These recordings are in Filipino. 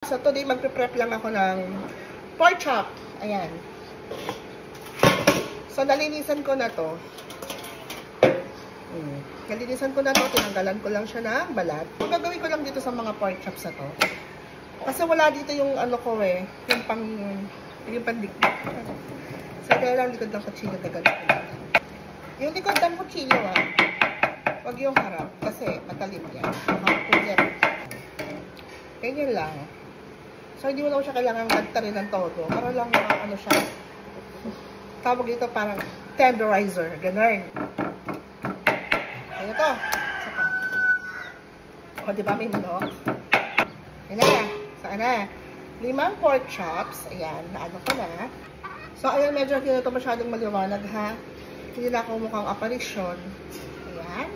So today magpe-prep lang ako ng pork chop. Ayan. So nalinisan ko na to. Nalinisan ko na to, tinanggalan ko lang siya ng balat. Ang gagawin ko lang dito sa mga pork chops na to. Kasi wala dito yung ano ko yung pandikdik. So kaya lang likod ng kutsilyo tagal. Yung likod ng kutsilyo wag yung harap kasi matalim yan. Ganyan lang. So, hindi mo lang siya kailangan magtarin ng todo. Para lang ano siya. Tawag dito parang tenderizer. Ganun. Kaya to. Saka. O, diba may manok? Ayan na. Saan na? 5 pork chops. Ayan. Naano ko na. So, ayan. Medyo hindi na ito masyadong maliwanag ha. Hindi na ako mukhang aparisyon. Ayan.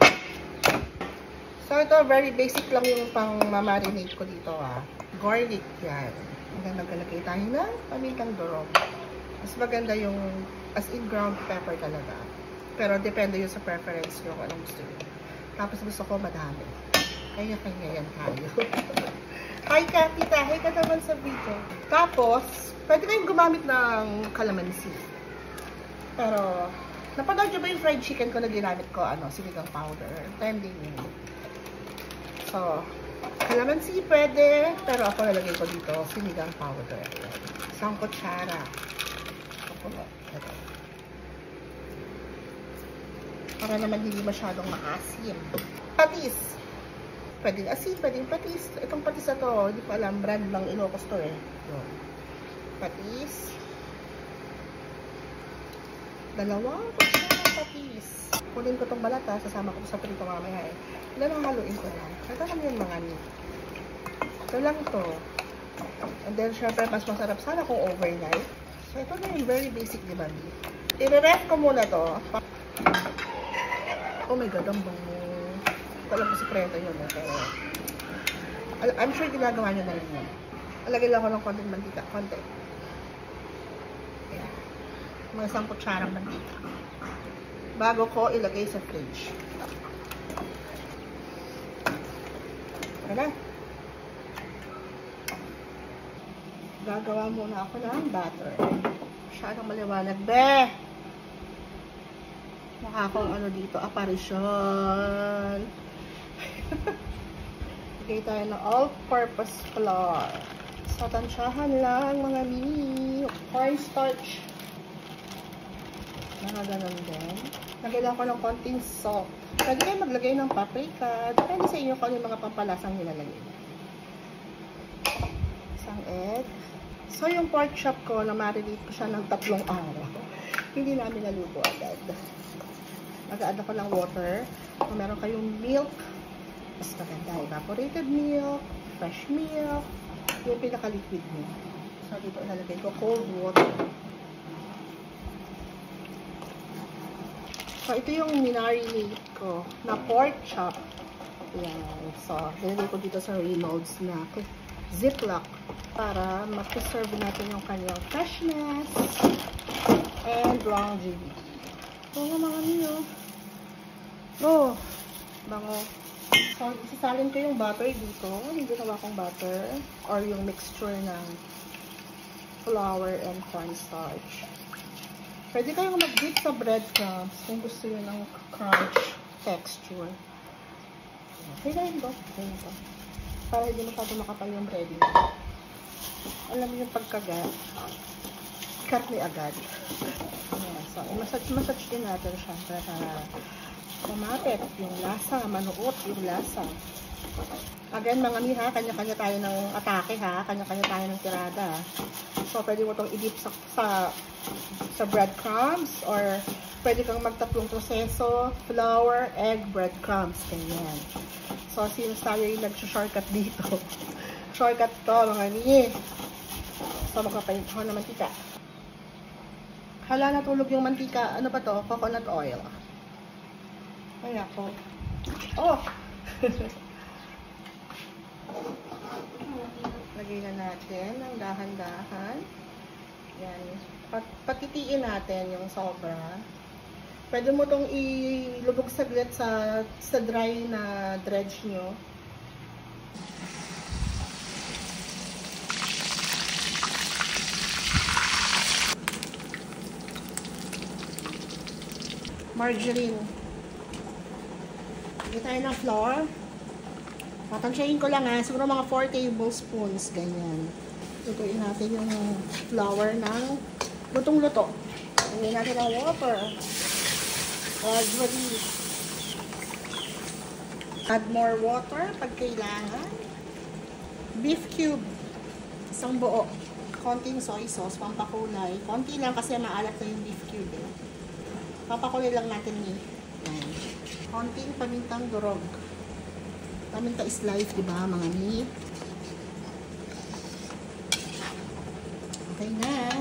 So, ito, very basic lang yung pang mamarinate ko dito garlic yan. Hanggang naglalagay tayo ng pamintang durog. Mas maganda yung as in ground pepper talaga. Pero depende yun sa preference nyo kung anong gusto nyo. Tapos gusto ko madami. Kanya-kanya yan tayo. Hi ka, tita. Hi ka naman sa video. Tapos, pwede kayong gumamit ng calamansi. Pero, napanood nyo ba yung fried chicken ko na ginamit ko? Sinigang powder. Trending yun. So, calamansi pwede, pero ako nalagay ko dito sinigang powder. Isang kutsara. Para naman hindi masyadong maasim. Patis. Pwedeng asin, pwedeng patis. Itong patis na to, hindi ko alam, brand lang Ilocos to Patis. 2 kutsara patis. Kunin ko tong balat sasama ko sa prito mamaya Ilan ang haluin ko lang. Ito lang yung mga meat. Ito lang to. And then, syempre, mas masarap sana kung overnight. So, ito na yung very basic, di ba, beef? I-ref ko muna to. Oh my God, ang bango. Alam ko sikreto yun, pero I'm sure ginagawa nyo na rin yun. Alagay lang ako ng konting mantika. Konti. Ayan. Mga 1 kutsarang mantika. Bago ko ilagay sa fridge. Ayan. Gagawa muna ako ng butter. Masyadong maliwanag. Mukha akong dito, aparisyon. Lagay tayo ng all-purpose flour. So, tansyahan lang mga mini. Cornstarch. Mga ganun din. Lagay lang ko ng konting salt. Pwede kayo maglagay ng paprika. Depende sa inyo kung ano yung mga pampalasang nilalagay. Isang egg. So, yung pork chop ko, na-marinate ko siya ng 3 araw. Hindi namin naluto agad. Mag-add ako ng water. Kung meron kayong milk, mas maganda. Evaporated milk, fresh milk, yung pinaka-liquid milk. So, dito ilalagay ko cold water. So, ito yung minarinate ko na pork chop. Ayan. So, nilagay ko dito sa Reynolds na Ziploc para ma-preserve natin yung kanyang freshness and longevity. Oo mga niyo. Oh, bango. So, isisalin ko yung butter dito. Yung ginawa kong butter or yung mixture ng flour and cornstarch. Pwede kayong mag-dip sa breadcrumbs kung gusto nyo ng crunch texture. Okay na yun ba? Okay na ito. Para hindi masyado makapal yung breading. Alam mo yung pagkagat. Cut me agad. Ayan. So, massage din natin siya para kumapit yung lasa, manuot yung lasa. Again, mga mi kanya-kanya tayo ng atake kanya-kanya tayo ng tirada. So, pwede mo itong i-dip sa breadcrumbs or pwede kang magtatlong proseso, flour, egg, breadcrumbs. Ganyan. So, since tayo yung nag-shortcut dito. Shortcut to, mga mi. So, magpapalit ako ng mantika. Hala, natulog yung mantika. Ano ba to? Coconut oil. Ay, ako. Oh! Lagay na natin ng dahan-dahan. Yan. Patitiin natin yung sobra. Pwede mo itong ilubog saglit sa dry na dredge nyo. margarine. Lagyan tayo ng flour. Tatansyahin ko lang siguro mga 4 tablespoons, ganyan. Lutuin natin yung flour ng lutong-luto. Lagyan natin ng water. Gradually. Add more water pag kailangan. Beef cube. Isang buo. Konting soy sauce, pampakulay. Konti lang kasi maalat na yung beef cube. Papakulay lang natin ni. Konting pamintang durog. Paminta slice, diba, mga meat. Okay na.